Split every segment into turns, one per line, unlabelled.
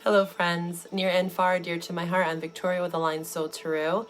Hello friends, near and far, dear to my heart. I'm Victoria with Aligned Soul Tarot.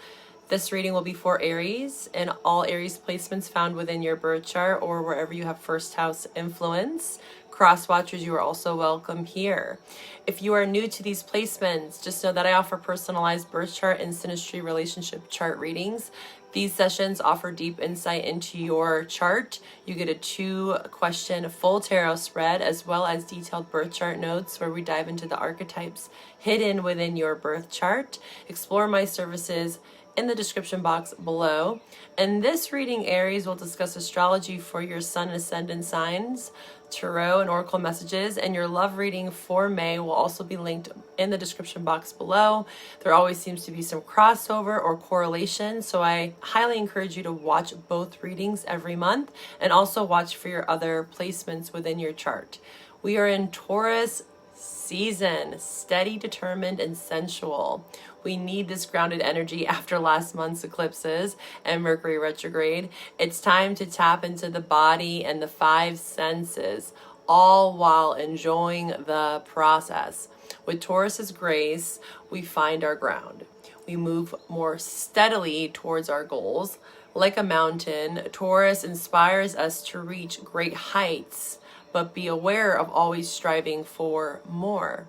This reading will be for Aries and all Aries placements found within your birth chart or wherever you have first house influence. Cross watchers, you are also welcome here. If you are new to these placements, just know that I offer personalized birth chart and synastry relationship chart readings. These sessions offer deep insight into your chart. You get a 2-question full tarot spread as well as detailed birth chart notes where we dive into the archetypes hidden within your birth chart. Explore my services in the description box below. In this reading, Aries will discuss astrology for your sun and ascendant signs, tarot and oracle messages, and your love reading for May will also be linked in the description box below. There always seems to be some crossover or correlation, so I highly encourage you to watch both readings every month and also watch for your other placements within your chart. We are in Taurus season, steady, determined, and sensual. We need this grounded energy after last month's eclipses and Mercury retrograde. It's time to tap into the body and the 5 senses, all while enjoying the process. With Taurus's grace, we find our ground. We move more steadily towards our goals. Like a mountain, Taurus inspires us to reach great heights, but be aware of always striving for more.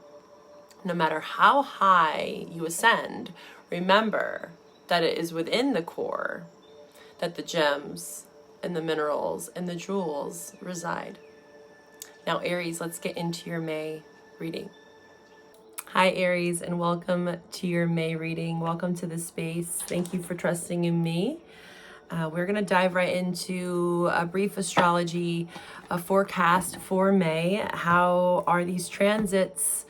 No matter how high you ascend, remember that it is within the core that the gems and the minerals and the jewels reside. Now, Aries, let's get into your May reading. Hi, Aries, and welcome to your May reading. Welcome to this space. Thank you for trusting in me. We're going to dive right into a brief astrology forecast for May. How are these transits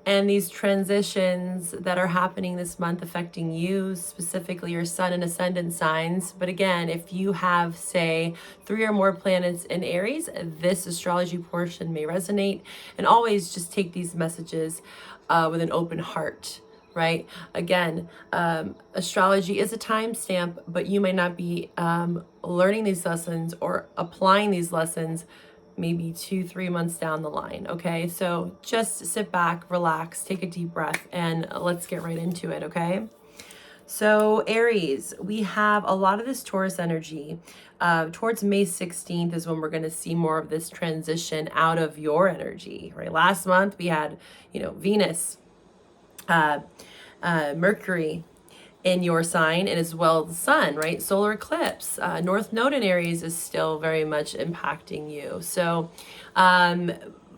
and these transitions that are happening this month affecting you, specifically your sun and ascendant signs? But again, if you have, say, 3 or more planets in Aries, this astrology portion may resonate. And always just take these messages with an open heart. Right? Again, astrology is a timestamp, but you may not be learning these lessons or applying these lessons maybe 2-3 months down the line. Okay, so just sit back, relax, take a deep breath, and let's get right into it. Okay. So Aries, we have a lot of this Taurus energy. Towards May 16th is when we're going to see more of this transition out of your energy. Right? Last month we had, Venus, Mercury in your sign, and as well the sun, right? Solar eclipse. North Node in Aries is still very much impacting you. So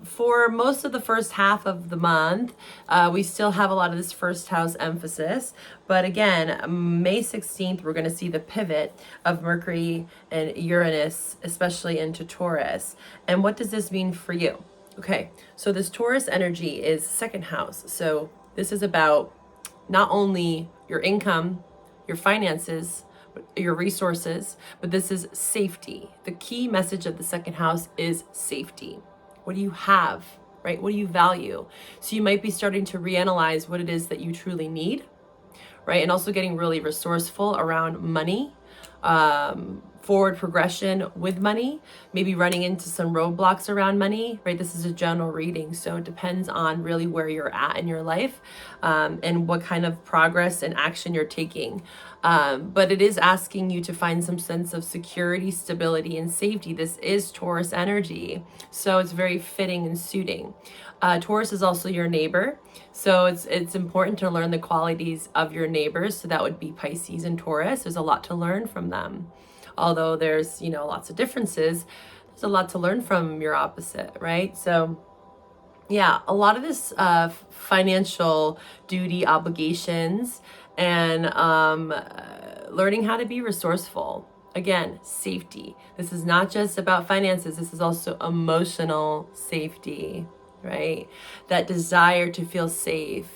for most of the first half of the month, we still have a lot of this first house emphasis. But again, May 16th, we're going to see the pivot of Mercury and Uranus, especially into Taurus. And what does this mean for you? Okay, so this Taurus energy is second house. So this is about not only your income, your finances, your resources, but this is safety. The key message of the second house is safety. What do you have, right? What do you value? So you might be starting to reanalyze what it is that you truly need, right? And also getting really resourceful around money, forward progression with money, maybe running into some roadblocks around money, right? This is a general reading, so it depends on really where you're at in your life and what kind of progress and action you're taking. But it is asking you to find some sense of security, stability, and safety. This is Taurus energy, so it's very fitting and suiting. Taurus is also your neighbor, so it's important to learn the qualities of your neighbors. So that would be Pisces and Taurus. There's a lot to learn from them. Although there's, lots of differences, there's a lot to learn from your opposite, right? So yeah, a lot of this financial duty obligations and learning how to be resourceful. Again, safety. This is not just about finances. This is also emotional safety, right? That desire to feel safe.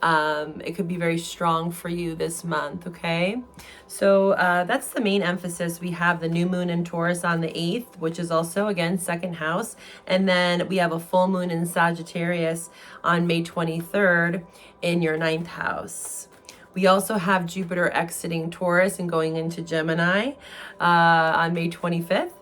It could be very strong for you this month, okay? So that's the main emphasis. We have the new moon in Taurus on the 8th, which is also, again, second house. And then we have a full moon in Sagittarius on May 23rd in your 9th house. We also have Jupiter exiting Taurus and going into Gemini on May 25th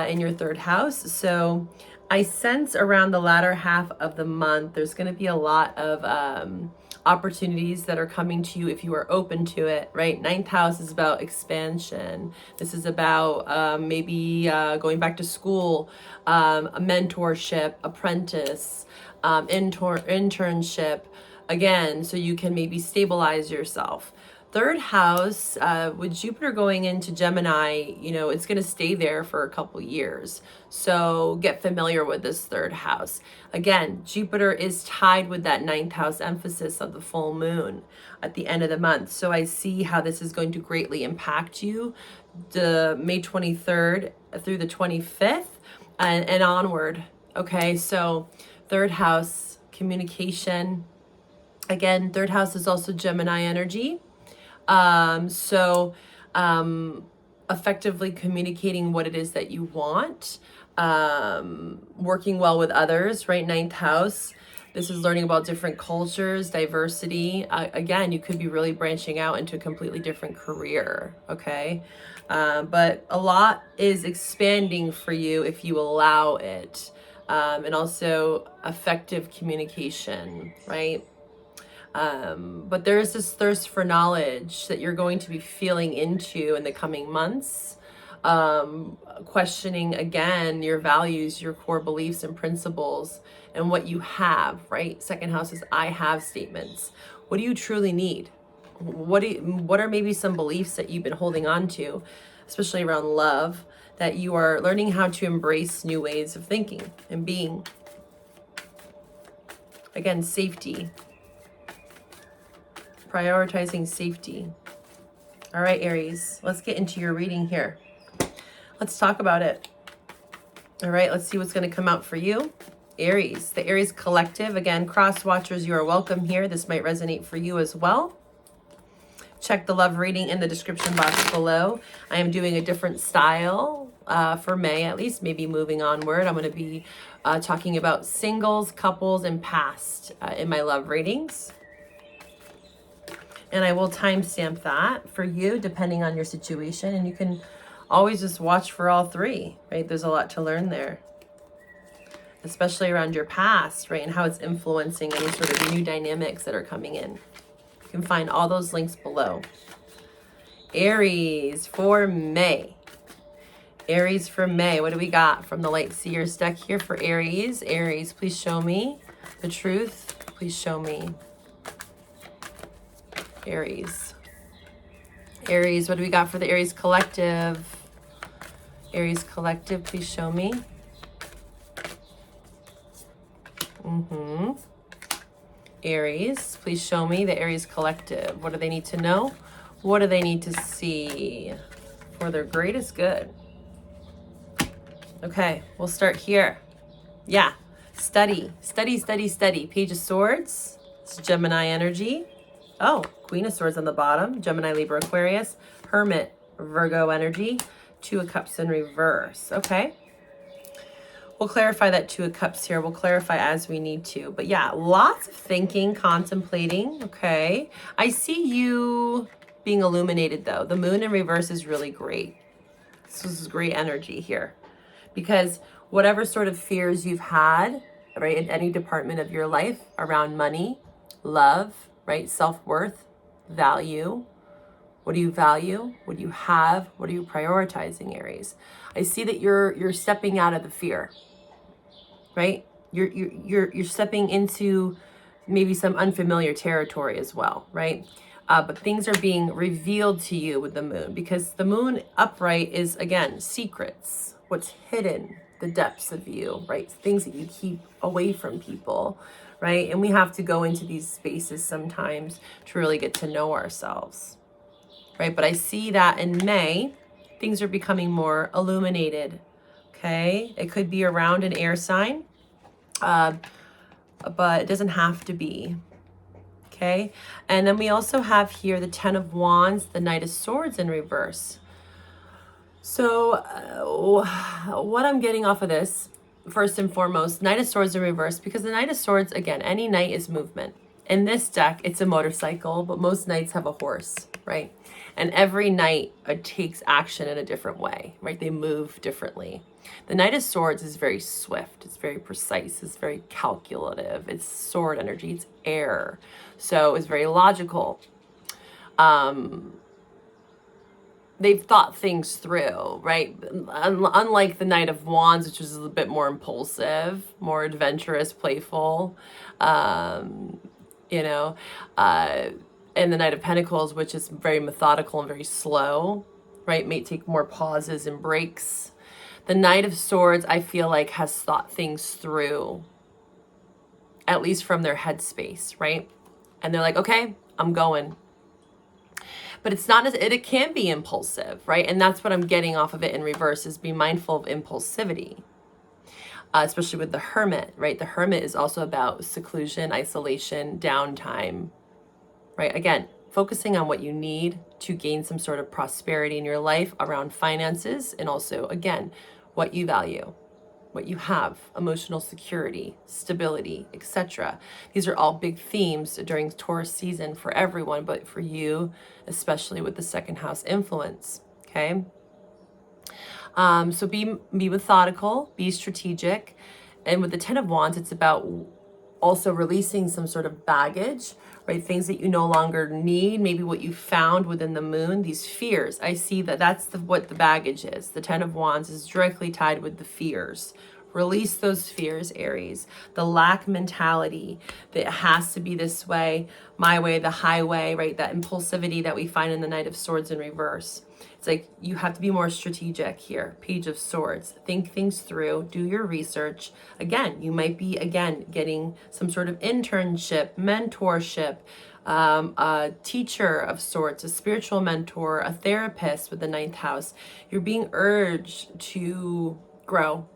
in your 3rd house. So I sense around the latter half of the month, there's going to be a lot of opportunities that are coming to you if you are open to it, right? Ninth house is about expansion. This is about maybe going back to school, a mentorship, apprentice, internship, again, so you can maybe stabilize yourself. Third house, with Jupiter going into Gemini, you know, it's going to stay there for a couple years. So get familiar with this third house. Again, Jupiter is tied with that ninth house emphasis of the full moon at the end of the month. So I see how this is going to greatly impact you the May 23rd through the 25th and onward. Okay, so third house, communication. Again, third house is also Gemini energy. So effectively communicating what it is that you want, working well with others, right? Ninth house. This is learning about different cultures, diversity. Again, you could be really branching out into a completely different career, okay? But a lot is expanding for you if you allow it. And also effective communication, right? But there is this thirst for knowledge that you're going to be feeling into in the coming months, questioning again your values, your core beliefs and principles, and what you have, right? Second house is I have statements. What do you truly need? What are maybe some beliefs that you've been holding on to, especially around love, that you are learning how to embrace new ways of thinking and being? Again, safety. Prioritizing safety. All right, Aries, let's get into your reading here. Let's talk about it. All right, let's see what's going to come out for you. Aries, the Aries collective. Again, cross watchers, you are welcome here. This might resonate for you as well. Check the love reading in the description box below. I am doing a different style for May, at least, maybe moving onward. I'm going to be talking about singles, couples, and past in my love readings. And I will timestamp that for you depending on your situation. And you can always just watch for all three, right? There's a lot to learn there, especially around your past, right? And how it's influencing any sort of new dynamics that are coming in. You can find all those links below. Aries for May. Aries for May. What do we got from the Light Seers deck here for Aries? Aries, please show me the truth. Please show me. Aries. Aries, what do we got for the Aries collective? Aries collective, please show me. Aries, please show me the Aries collective. What do they need to know? What do they need to see for their greatest good? Okay, we'll start here. Yeah, study, study, study, study. Page of Swords. It's Gemini energy. Oh, Queen of Swords on the bottom. Gemini, Libra, Aquarius. Hermit, Virgo energy. Two of Cups in reverse. Okay. We'll clarify that Two of Cups here. We'll clarify as we need to. But yeah, lots of thinking, contemplating. Okay. I see you being illuminated though. The moon in reverse is really great. This is great energy here. Because whatever sort of fears you've had, right, in any department of your life around money, love, right, self-worth, value. What do you value? What do you have? What are you prioritizing, Aries? I see that you're stepping out of the fear, right? You're stepping into maybe some unfamiliar territory as well, right? But things are being revealed to you with the moon, because the moon upright is, again, secrets, what's hidden, the depths of you, right? Things that you keep away from people, right? And we have to go into these spaces sometimes to really get to know ourselves, right? But I see that in May, things are becoming more illuminated, okay? It could be around an air sign, but it doesn't have to be, okay? And then we also have here the Ten of Wands, the Knight of Swords in reverse. So what I'm getting off of this, first and foremost, Knight of Swords in reverse, because the Knight of Swords, again, any knight is movement. In this deck, it's a motorcycle, but most knights have a horse, right? And every Knight takes action in a different way, right? They move differently. The Knight of Swords is very swift. It's very precise. It's very calculative. It's sword energy. It's air. So it's very logical. They've thought things through, right? Unlike the Knight of Wands, which is a bit more impulsive, more adventurous, playful, you know, and the Knight of Pentacles, which is very methodical and very slow, right? May take more pauses and breaks. The Knight of Swords, I feel like, has thought things through, at least from their headspace, right? And they're like, okay, I'm going. But it's not as, it can be impulsive, right? And that's what I'm getting off of it in reverse, is be mindful of impulsivity, especially with the Hermit, right? The Hermit is also about seclusion, isolation, downtime, right? Again, focusing on what you need to gain some sort of prosperity in your life around finances, and also, again, what you value, what you have, emotional security, stability, etc. These are all big themes during Taurus season for everyone, but for you, especially with the second house influence, okay? So be methodical, be strategic. And with the Ten of Wands, it's about also releasing some sort of baggage, right? Things that you no longer need, maybe what you found within the moon, these fears. I see that that's what the baggage is. The Ten of Wands is directly tied with the fears. Release those fears, Aries. The lack mentality that it has to be this way, my way, the highway, right? That impulsivity that we find in the Knight of Swords in reverse. It's like you have to be more strategic here. Page of Swords. Think things through. Do your research. Again, you might be, getting some sort of internship, mentorship, a teacher of sorts, a spiritual mentor, a therapist with the ninth house. You're being urged to grow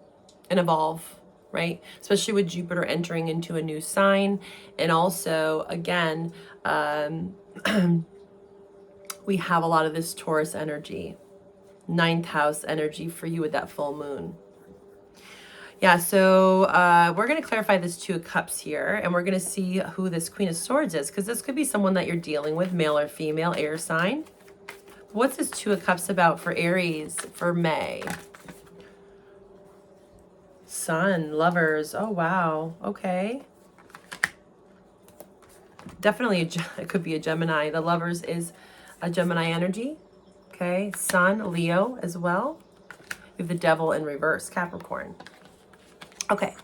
and evolve, right? Especially with Jupiter entering into a new sign. And also, again, we have a lot of this Taurus energy, ninth house energy for you with that full moon. Yeah, so we're going to clarify this Two of Cups here, and we're going to see who this Queen of Swords is, because this could be someone that you're dealing with, male or female, air sign. What's this Two of Cups about for Aries for May? Sun, lovers. Oh, wow. Okay. Definitely, it could be a Gemini. The lovers is a Gemini energy. Okay. Sun, Leo as well. We have the Devil in reverse, Capricorn. Okay.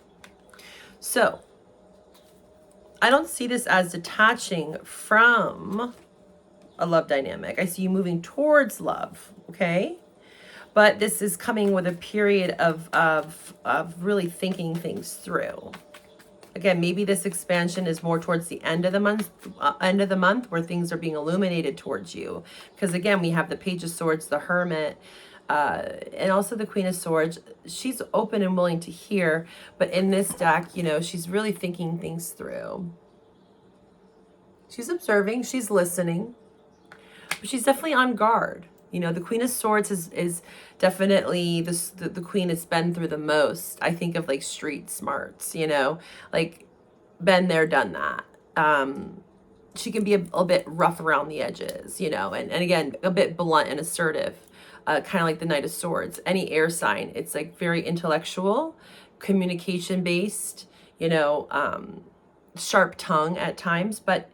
So, I don't see this as detaching from a love dynamic. I see you moving towards love. Okay. But this is coming with a period of really thinking things through. Again, maybe this expansion is more towards the end of the month, where things are being illuminated towards you. Because again, we have the Page of Swords, the Hermit, and also the Queen of Swords. She's open and willing to hear, but in this deck, she's really thinking things through. She's observing, she's listening, but she's definitely on guard. The Queen of Swords is definitely the queen that's been through the most. I think of like street smarts, like been there, done that. She can be a bit rough around the edges, and again, a bit blunt and assertive, kind of like the Knight of Swords. Any air sign, it's like very intellectual, communication based, sharp tongue at times, but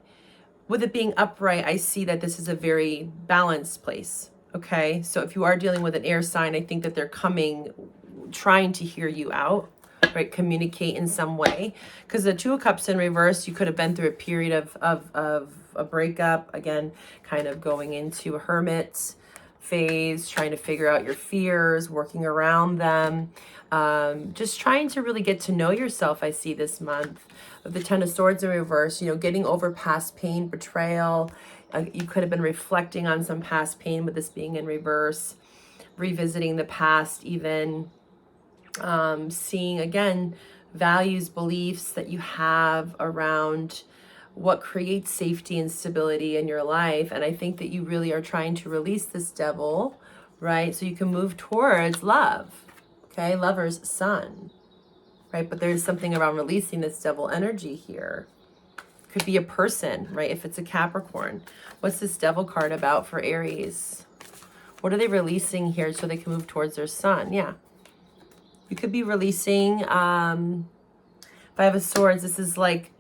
with it being upright, I see that this is a very balanced place. Okay, so if you are dealing with an air sign, I think that they're trying to hear you out, right? Communicate in some way. Because the Two of Cups in reverse, you could have been through a period of a breakup. Again, kind of going into a hermit phase, trying to figure out your fears, working around them. Just trying to really get to know yourself, I see this month. The Ten of Swords in reverse, getting over past pain, betrayal. You could have been reflecting on some past pain with this being in reverse, revisiting the past even, seeing, again, values, beliefs that you have around what creates safety and stability in your life. And I think that you really are trying to release this devil, right? So you can move towards love, okay? Lover's Sun, right? But there's something around releasing this devil energy here. Could be a person, right? If it's a Capricorn. What's this Devil card about for Aries? What are they releasing here so they can move towards their sun? Yeah. You could be releasing Five of Swords. This is like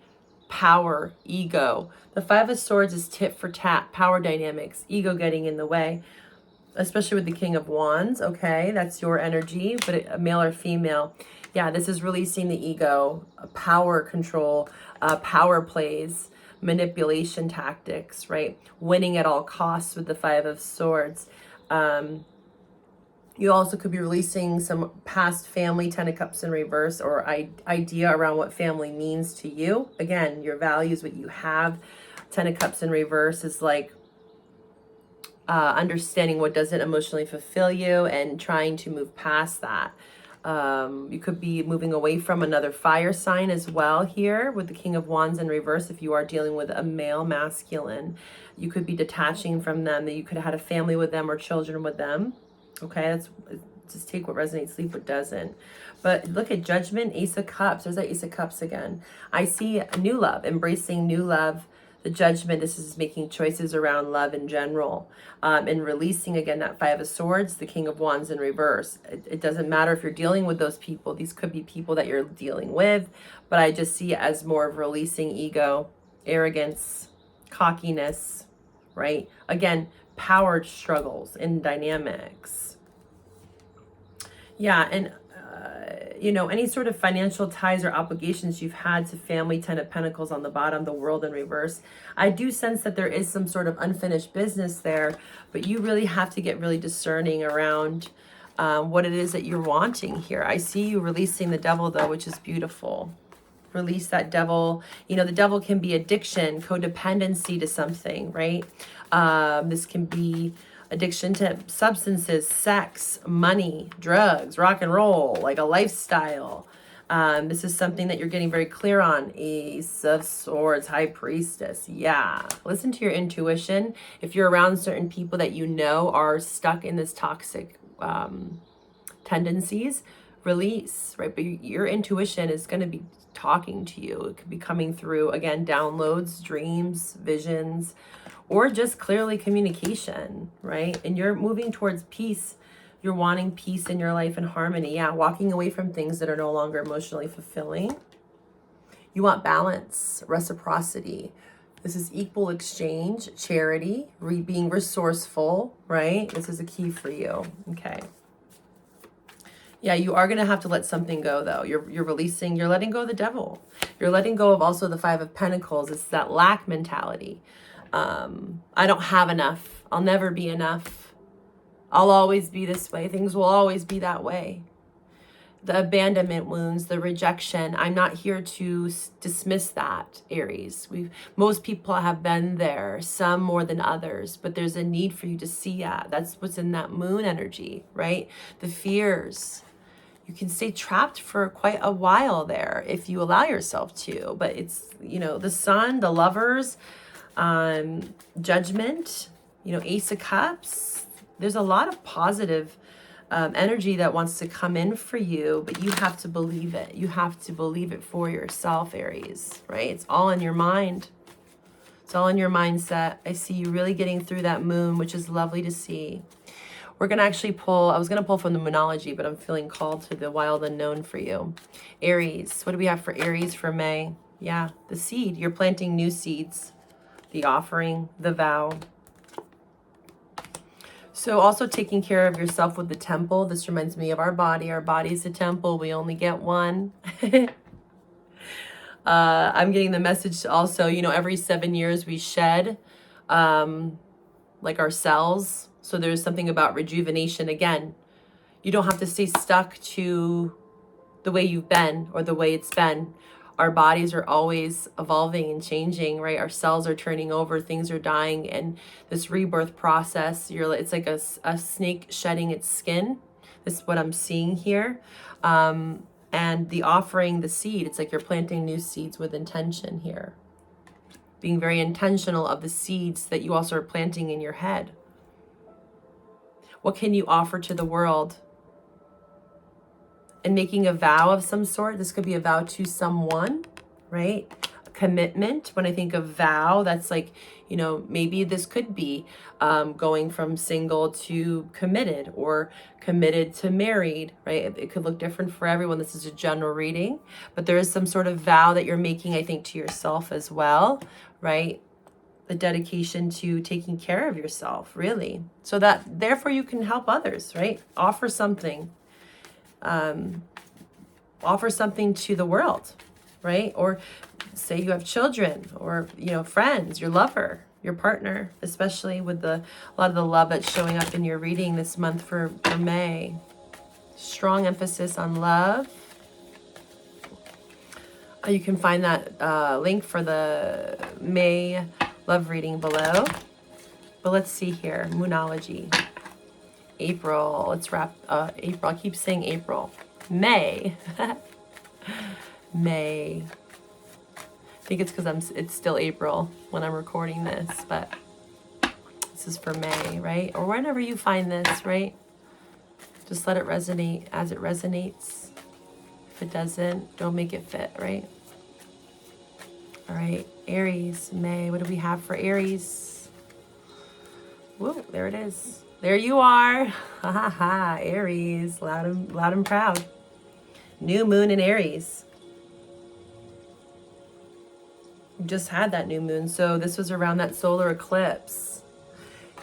power, ego. The Five of Swords is tit for tat, power dynamics, ego getting in the way, especially with the King of Wands. Okay, that's your energy, but a male or female. Yeah, this is releasing the ego, power control, power plays, manipulation tactics, right? Winning at all costs with the Five of Swords. You also could be releasing some past family, Ten of Cups in reverse, or idea around what family means to you. Again, your values, what you have. Ten of Cups in reverse is like understanding what doesn't emotionally fulfill you and trying to move past that. You could be moving away from another fire sign as well here with the King of Wands in reverse. If you are dealing with a male masculine, you could be detaching from them, that you could have had a family with them or children with them. Okay, that's just take what resonates, leave what doesn't. But look at Judgment, Ace of Cups. There's that Ace of Cups again. I see a new love, embracing new love. The Judgment, this is making choices around love in general. And releasing, again, that Five of Swords, the King of Wands in reverse. It doesn't matter if you're dealing with those people. These could be people that you're dealing with. But I just see it as more of releasing ego, arrogance, cockiness, right? Again, power struggles and dynamics. Yeah, and you know, any sort of financial ties or obligations you've had to family, Ten of Pentacles on the bottom, the World in reverse. I do sense that there is some sort of unfinished business there, but you really have to get really discerning around what it is that you're wanting here. I see you releasing the Devil, though, which is beautiful. Release that Devil. You know, the Devil can be addiction, codependency to something, right? This can be addiction to substances, sex, money, drugs, rock and roll, like a lifestyle. This is something that you're getting very clear on. Ace of Swords, High Priestess. Yeah. Listen to your intuition. If you're around certain people that you know are stuck in this toxic tendencies, release, right? But your intuition is going to be talking to you. It could be coming through, again, downloads, dreams, visions, or just clearly communication, right? And you're moving towards peace. You're wanting peace in your life and harmony. Yeah, walking away from things that are no longer emotionally fulfilling. You want balance, reciprocity. This is equal exchange, charity, being resourceful, right? This is a key for you, okay? Yeah, you are going to have to let something go, though. You're releasing, you're letting go of the Devil. You're letting go of also the Five of Pentacles. It's that lack mentality. I don't have enough. I'll never be enough. I'll always be this way. Things will always be that way. The abandonment wounds, the rejection. I'm not here to dismiss that, Aries. Most people have been there, some more than others, but there's a need for you to see that. That's what's in that moon energy, right? The fears. You can stay trapped for quite a while there if you allow yourself to, but it's, you know, the Sun, the Lovers, Judgment, you know, Ace of Cups. There's a lot of positive energy that wants to come in for you, but you have to believe it. You have to believe it for yourself, Aries, right? It's all in your mind. It's all in your mindset. I see you really getting through that moon, which is lovely to see. We're going to actually pull, I was going to pull from the Moonology, but I'm feeling called to the Wild Unknown for you. Aries, what do we have for Aries for May? Yeah, the seed. You're planting new seeds. The offering, the vow. So also taking care of yourself with the temple. This reminds me of our body. Our body's a temple. We only get one. I'm getting the message also, you know, every 7 years we shed like our cells. So there's something about rejuvenation. Again, you don't have to stay stuck to the way you've been or the way it's been. Our bodies are always evolving and changing, right? Our cells are turning over, things are dying, and this rebirth process, it's like a snake shedding its skin. This is what I'm seeing here. And the offering, the seed, it's like you're planting new seeds with intention here. Being very intentional of the seeds that you also are planting in your head. What can you offer to the world? And making a vow of some sort. This could be a vow to someone, right? commitment. When I think of vow, that's like, you know, maybe this could be going from single to committed, or committed to married, right? It could look different for everyone. This is a general reading, but there is some sort of vow that you're making, I think, to yourself as well, right? The dedication to taking care of yourself, really, so that therefore you can help others, right? Offer something to the world, right? Or say you have children, or, you know, friends, your lover, your partner, especially with a lot of the love that's showing up in your reading this month for May. Strong emphasis on love. You can find that link for the May love reading below. But let's see here. Moonology. April. Let's wrap April. I keep saying April. May. May. I think it's because it's still April when I'm recording this, but this is for May, right? Or whenever you find this, right? Just let it resonate as it resonates. If it doesn't, don't make it fit, right? All right, Aries, May. What do we have for Aries? Whoa, there it is. There you are. Ha ha ha, Aries, loud and proud. New moon in Aries. You just had that new moon, so this was around that solar eclipse.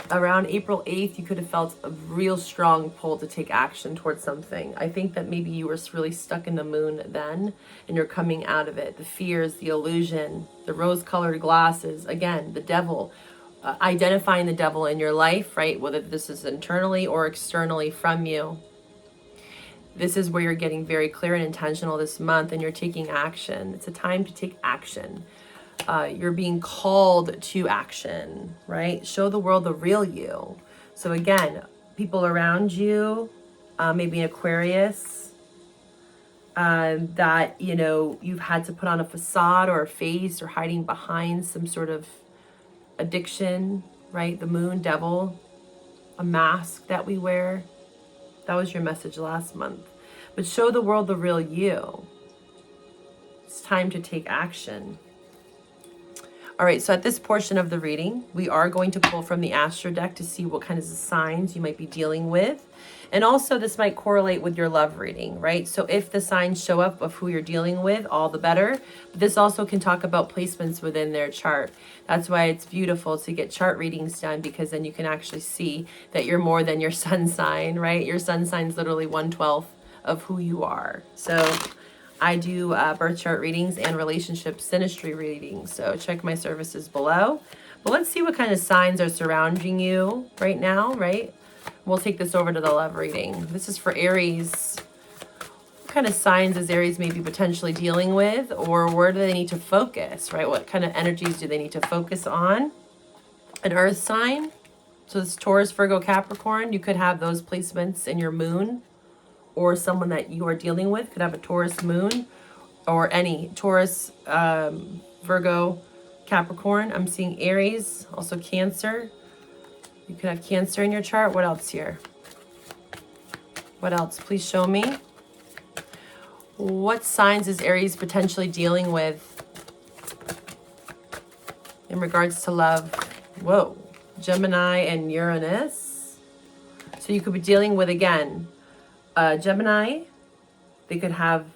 Around April 8th, you could have felt a real strong pull to take action towards something. I think that maybe you were really stuck in the moon then, and you're coming out of it. The fears, the illusion, the rose-colored glasses, again, the devil, identifying the devil in your life, right? Whether this is internally or externally from you. This is where you're getting very clear and intentional this month, and you're taking action. It's a time to take action. You're being called to action, right? Show the world the real you. So again, people around you, maybe an Aquarius, that, you know, you've had to put on a facade or a face, or hiding behind some sort of addiction, right? The moon, devil, a mask that we wear. That was your message last month. But show the world the real you. It's time to take action. All right, so at this portion of the reading, we are going to pull from the Astro deck to see what kind of signs you might be dealing with. And also this might correlate with your love reading, right? So if the signs show up of who you're dealing with, all the better. But this also can talk about placements within their chart. That's why it's beautiful to get chart readings done, because then you can actually see that you're more than your sun sign, right? Your sun sign is literally 1/12 of who you are. So I do birth chart readings and relationship synastry readings, so check my services below. But let's see what kind of signs are surrounding you right now, right? We'll take this over to the love reading. This is for Aries. What kind of signs is Aries maybe potentially dealing with, or where do they need to focus, right? What kind of energies do they need to focus on? An earth sign. So it's Taurus, Virgo, Capricorn. You could have those placements in your moon, or someone that you are dealing with could have a Taurus moon, or any Taurus, Virgo, Capricorn. I'm seeing Aries, also Cancer. You could have Cancer in your chart. What else here? What else? Please show me. What signs is Aries potentially dealing with in regards to love? Whoa, Gemini and Uranus. So you could be dealing with, again, Gemini. They could have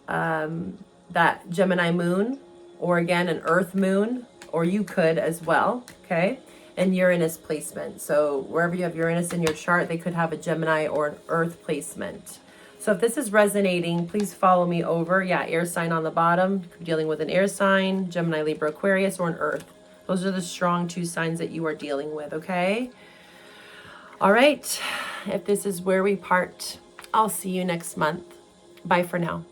that Gemini moon, or again an earth moon, or you could as well, okay? And Uranus placement. So wherever you have Uranus in your chart, they could have a Gemini or an earth placement. So if this is resonating, please follow me over. Yeah, air sign on the bottom. You could be dealing with an air sign, Gemini, Libra, Aquarius, or an earth. Those are the strong 2 signs that you are dealing with, okay? All right, if this is where we part, I'll see you next month. Bye for now.